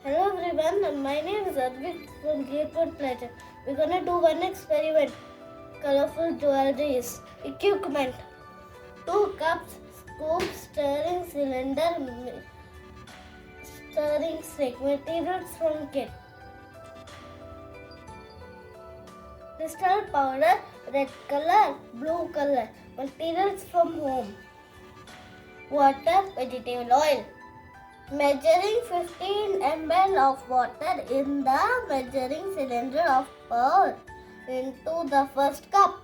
Hello everyone, my name is Advik from Gateward Pleasure. We're gonna do one experiment. Colorful jewelries. Equipment. 2 cups, scoop, stirring cylinder, stirring stick. Materials from kit. Crystal powder, red color, blue color. Materials from home. Water, vegetable oil. Measuring 15 ml of water in the measuring cylinder of pour into the first cup.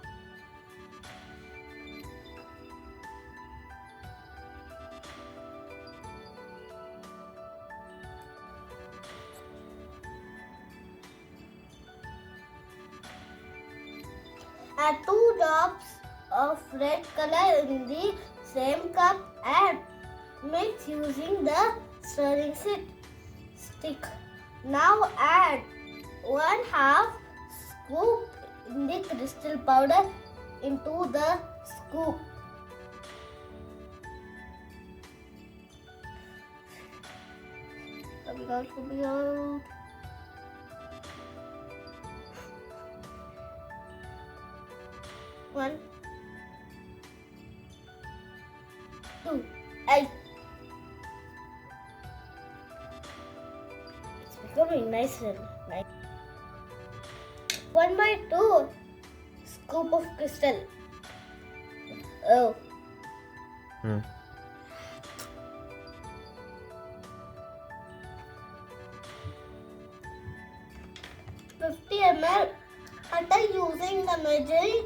Add 2 drops of red color in the same cup and mix using the stirring stick. Now add 1/2 scoop in the crystal powder into the scoop. Coming out. One, two, eight. It's becoming nicer. Nice. 1/2 scoop of crystal. Oh. 50 ml. After using the measuring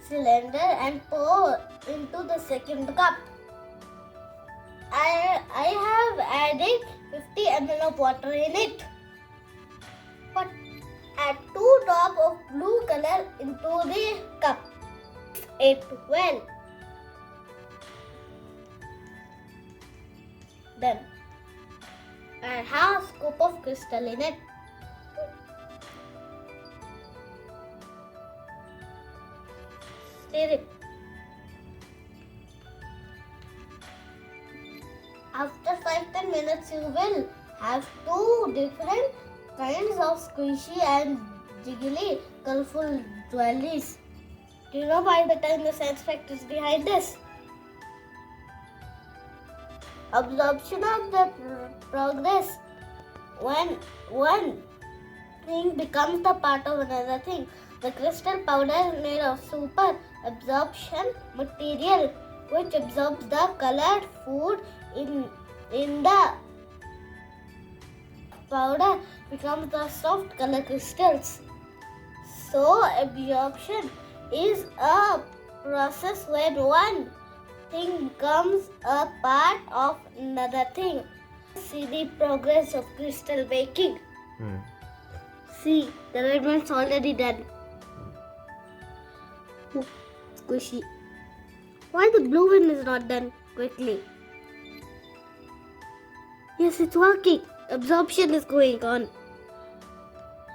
cylinder and pour into the second cup. I have added 50 ml of water in it. But add 2 drops of blue color into the cup. It well. Then add 1/2 scoop of crystal in it. Stir it. After 5-10 minutes, you will have 2 different kinds of squishy and jiggly colorful jewelries. Do you know why the time the science fact is behind this? Absorption of the progress. When one thing becomes the part of another thing. The crystal powder is made of super absorption material which absorbs the colored food in the powder becomes the soft color crystals. So absorption is a process when one thing becomes a part of another thing. See the progress of crystal baking. See, the red one's already done. Ooh, squishy. Why the blue one is not done quickly? Yes, it's working. Absorption is going on.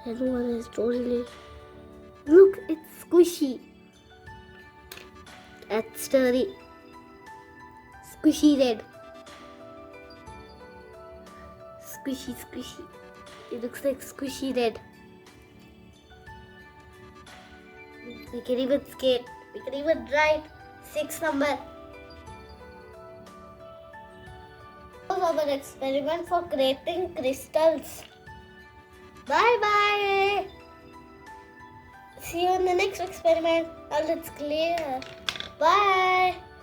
Red one is totally... Look, it's squishy. That's sturdy. Squishy red. Squishy, squishy. It looks like squishy red. We can even skate. We can even write 6 number. This was our experiment for creating crystals. Bye bye. See you in the next experiment. Now let's clear. Bye.